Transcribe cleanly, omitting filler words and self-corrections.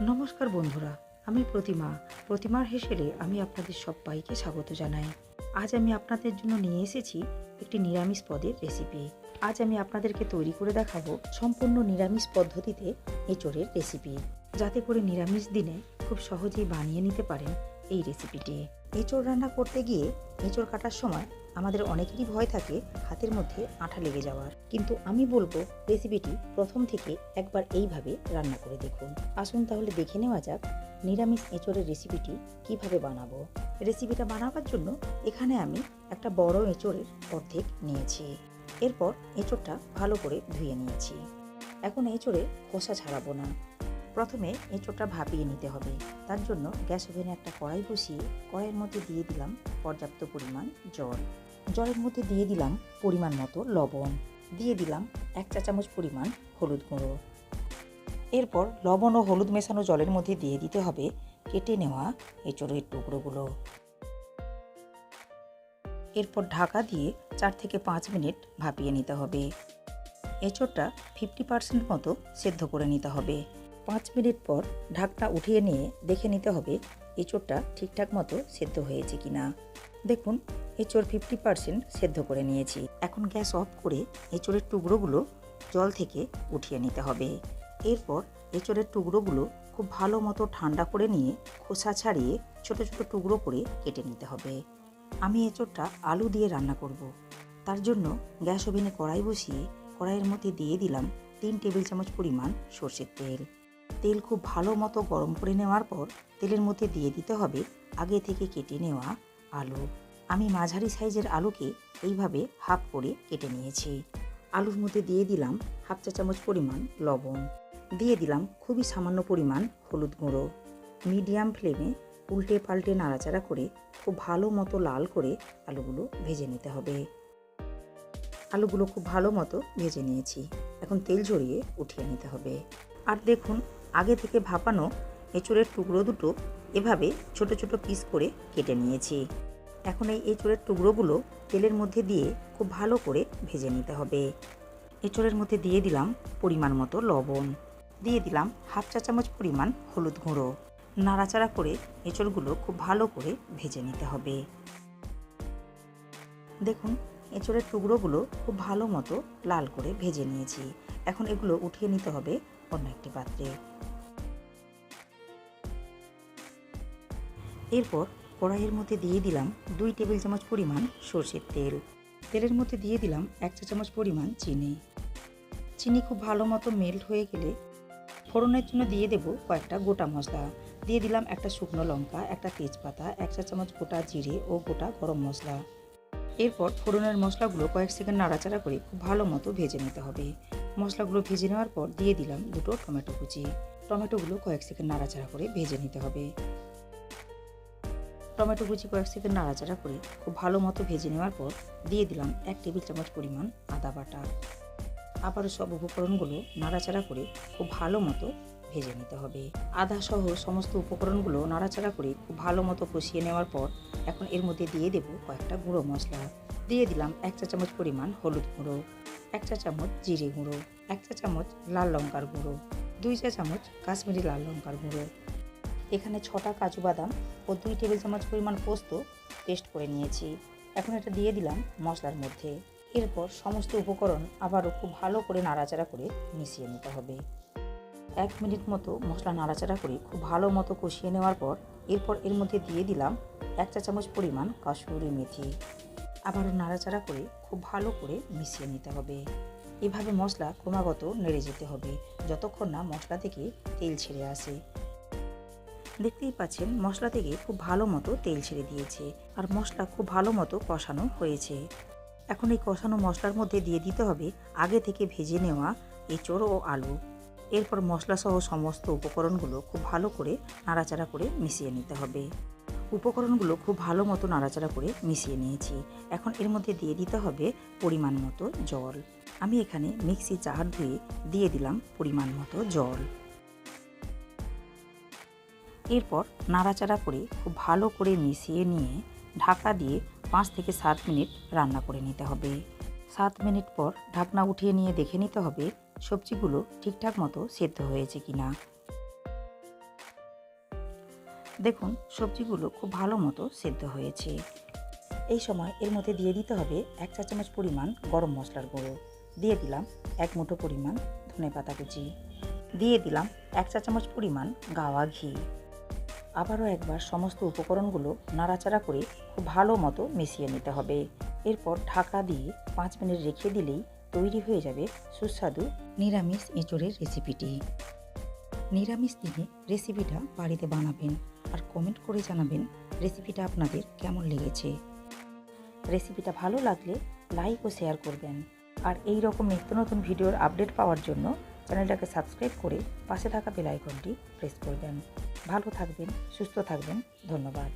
নমস্কার বন্ধুরা, আমি প্রতিমার হেসেলে আমি আপনাদের সবাইকে স্বাগত জানাই। আজ আমি আপনাদের জন্য নিয়ে এসেছি একটি নিরামিষ পদের রেসিপি। আজ আমি আপনাদেরকে তৈরি করে দেখাবো সম্পূর্ণ নিরামিষ পদ্ধতিতে এঁচোড়ের রেসিপি, যাতে করে নিরামিষ দিনে খুব সহজেই বানিয়ে নিতে পারেন এই রেসিপিটি। এঁচোড় রান্না করতে গিয়ে এঁচোড় কাটার সময় আমাদের অনেকেরই ভয় থাকে হাতের মধ্যে আঠা লেগে যাওয়ার, কিন্তু আমি বলবো রেসিপিটি প্রথম থেকে একবার এইভাবে রান্না করে দেখুন। আসুন তাহলে দেখে নেওয়া যাক নিরামিষ এঁচোড়ের রেসিপিটি কিভাবে বানাবো। রেসিপিটা বানাবার জন্য এখানে আমি একটা বড় এঁচোড়ের অর্ধেক নিয়েছি। এরপর এঁচোড়টা ভালো করে ধুয়ে নিয়েছি। এখন এঁচোড়ে খোসা ছাড়াবো না। প্রথমে এঁচোড়টা ভাপিয়ে নিতে হবে। তার জন্য গ্যাস ওভেনে একটা কড়াই বসিয়ে কড়াইয়ের মধ্যে দিয়ে দিলাম পর্যাপ্ত পরিমাণ জল। জলের মধ্যে দিয়ে দিলাম পরিমাণ মতো লবণ, দিয়ে দিলাম 1 চা চামচ পরিমাণ হলুদ গুঁড়ো। এরপর লবণ ও হলুদ মেশানো জলের মধ্যে দিয়ে দিতে হবে কেটে নেওয়া এঁচোড়ের টুকরোগুলো। এরপর ঢাকা দিয়ে 4 থেকে 5 মিনিট ভাপিয়ে নিতে হবে। এঁচোড়টা 50% মতো সেদ্ধ করে নিতে হবে। 5 মিনিট পর ঢাকনা উঠিয়ে নিয়ে দেখে নিতে হবে এঁচোড়টা ঠিকঠাক মতো সেদ্ধ হয়েছে কিনা। দেখুন, এঁচোড় 50% সেদ্ধ করে নিয়েছি। এখন গ্যাস অফ করে এঁচোড়ের টুকরোগুলো জল থেকে উঠিয়ে নিতে হবে। এরপর এঁচোড়ের টুকরোগুলো খুব ভালো মতো ঠান্ডা করে নিয়ে খোসা ছাড়িয়ে ছোট ছোট টুকরো করে কেটে নিতে হবে। আমি এঁচোড়টা আলু দিয়ে রান্না করব। তার জন্য গ্যাস ওভেনে কড়াই বসিয়ে কড়াইয়ের মধ্যে দিয়ে দিলাম 3 টেবিল চামচ পরিমাণ সর্ষের তেল। তেল খুব ভালো মতো গরম করে নেওয়ার পর তেলের মধ্যে দিয়ে দিতে হবে আগে থেকে কেটে নেওয়া আলু। আমি মাঝারি সাইজের আলুকে এইভাবে হাফ করে কেটে নিয়েছি। আলুর মধ্যে দিয়ে দিলাম 1/2 চা চামচ পরিমাণ লবণ, দিয়ে দিলাম খুবই সামান্য পরিমাণ হলুদ গুঁড়ো। মিডিয়াম ফ্লেমে উল্টে পাল্টে নাড়াচাড়া করে খুব ভালো মতো লাল করে আলুগুলো ভেজে নিতে হবে। আলুগুলো খুব ভালো মতো ভেজে নিয়েছি। এখন তেল ঝরিয়ে উঠিয়ে নিতে হবে। আর দেখুন, আগে থেকে ভাপানো এঁচোড়ের টুকরো দুটো এভাবে ছোট ছোট পিস করে কেটে নিয়েছি। এখন এই এঁচোড়ের টুকরোগুলো তেলের মধ্যে দিয়ে খুব ভালো করে ভেজে নিতে হবে। এঁচোড়ের মধ্যে দিয়ে দিলাম পরিমাণ মতো লবণ, দিয়ে দিলাম 1/2 চা চামচ পরিমাণ হলুদ গুঁড়ো। নাড়াচাড়া করে এঁচোড়গুলো খুব ভালো করে ভেজে নিতে হবে। দেখুন, এঁচোড়ের টুকরোগুলো খুব ভালো মতো লাল করে ভেজে নিয়েছি। এখন এগুলো উঠিয়ে নিতে হবে অন্য একটি পাত্রে। এরপর কড়াইয়ের মধ্যে দিয়ে দিলাম 2 টেবিল চামচ পরিমাণ সর্ষের তেল। তেলের মধ্যে দিয়ে দিলাম 1 চা চামচ পরিমাণ চিনি। চিনি খুব ভালো মতো মেল্ট হয়ে গেলে ফোড়নের জন্য দিয়ে দেব কয়েকটা গোটা মশলা। দিয়ে দিলাম একটা শুকনো লঙ্কা, একটা তেজপাতা, 1 চা চামচ গোটা জিরে ও গোটা গরম মশলা। এরপর ফোড়নের মশলাগুলো কয়েক সেকেন্ড নাড়াচাড়া করে খুব ভালো মতো ভেজে নিতে হবে। মশলাগুলো ভেজে নেওয়ার পর দিয়ে দিলাম 2টো টমেটো কুচি। টমেটোগুলো কয়েক সেকেন্ড নাড়াচাড়া করে ভেজে নিতে হবে। টমেটো কুচি কয়েক সেকেন্ড নাড়াচাড়া করে খুব ভালো মতো ভেজে নেওয়ার পর দিয়ে দিলাম 1 টেবিল চামচ পরিমাণ আদা বাটা। আবারও সব উপকরণগুলো নাড়াচাড়া করে খুব ভালো মতো ভেজে নিতে হবে। আদা সহ সমস্ত উপকরণগুলো নাড়াচাড়া করে খুব ভালো মতো কষিয়ে নেওয়ার পর এখন এর মধ্যে দিয়ে দেব কয়েকটা গুঁড়ো মশলা। দিয়ে দিলাম 1 চা চামচ পরিমাণ হলুদ গুঁড়ো, 1 চা চামচ জিরে গুঁড়ো, 1 চা চামচ লাল লঙ্কার গুঁড়ো, 2 চা চামচ কাশ্মীরি লাল লঙ্কার গুঁড়ো। এখানে 6টা কাজু বাদাম ও 2 টেবিল চামচ পরিমাণ পোস্ত পেস্ট করে নিয়েছি। এখন এটা দিয়ে দিলাম মশলার মধ্যে। এরপর সমস্ত উপকরণ আবারও খুব ভালো করে নাড়াচাড়া করে মিশিয়ে নিতে হবে। 1 মিনিট মতো মশলা নাড়াচাড়া করে খুব ভালো মতো কষিয়ে নেওয়ার পর এরপর এর মধ্যে দিয়ে দিলাম 1 চা চামচ পরিমাণ কাসুরি মেথি। আবারও নাড়াচাড়া করে খুব ভালো করে মিশিয়ে নিতে হবে। এভাবে মশলা ক্রমাগত নেড়ে যেতে হবে যতক্ষণ না মশলা থেকে তেল ছেড়ে আসে। দেখতেই পাচ্ছেন মশলা থেকে খুব ভালো মতো তেল ছেড়ে দিয়েছে আর মশলা খুব ভালো মতো কষানো হয়েছে। এখন এই কষানো মশলার মধ্যে দিয়ে দিতে হবে আগে থেকে ভেজে নেওয়া এঁচোড় ও আলু। এরপর মশলা সহ সমস্ত উপকরণগুলো খুব ভালো করে নাড়াচাড়া করে মিশিয়ে নিতে হবে। উপকরণগুলো খুব ভালো মতো নাড়াচাড়া করে মিশিয়ে নিয়েছি। এখন এর মধ্যে দিয়ে দিতে হবে পরিমাণ মতো জল। আমি এখানে মিক্সি জার ধুয়ে দিয়ে দিলাম পরিমাণ মতো জল। এরপর নাড়াচাড়া করে খুব ভালো করে মিশিয়ে নিয়ে ঢাকা দিয়ে 5 থেকে 7 মিনিট রান্না করে নিতে হবে। 7 মিনিট পর ঢাকনা উঠিয়ে নিয়ে দেখে নিতে হবে সবজিগুলো ঠিকঠাক মতো সেদ্ধ হয়েছে কিনা। দেখুন সবজিগুলো খুব ভালো মতো সেদ্ধ হয়েছে। এই সময় এর মধ্যে দিয়ে দিতে হবে 1 চা চামচ পরিমাণ গরম মশলার গুঁড়ো, দিয়ে দিলাম 1 মুঠো পরিমাণ ধনেপাতা কুচি, দিয়ে দিলাম 1 চা চামচ পরিমাণ গাওয়া ঘি। আবারও একবার সমস্ত উপকরণগুলো নাড়াচাড়া করে খুব ভালো মতো মিশিয়ে নিতে হবে। এরপর ঢাকা দিয়ে 5 মিনিট রেখে দিলেই তৈরি হয়ে যাবে সুস্বাদু নিরামিষ এঁচোড়ের রেসিপিটি। নিরামিষ দিনে রেসিপিটা বাড়িতে বানাবেন আর কমেন্ট করে জানাবেন রেসিপিটা আপনাদের কেমন লেগেছে। রেসিপিটা ভালো লাগলে লাইক ও শেয়ার করবেন। আর এই রকম নিত্য নতুন ভিডিওর আপডেট পাওয়ার জন্য চ্যানেলটাকে সাবস্ক্রাইব করে পাশে থাকা বেল আইকনটি প্রেস করবেন। ভালো থাকবেন, সুস্থ থাকবেন। ধন্যবাদ।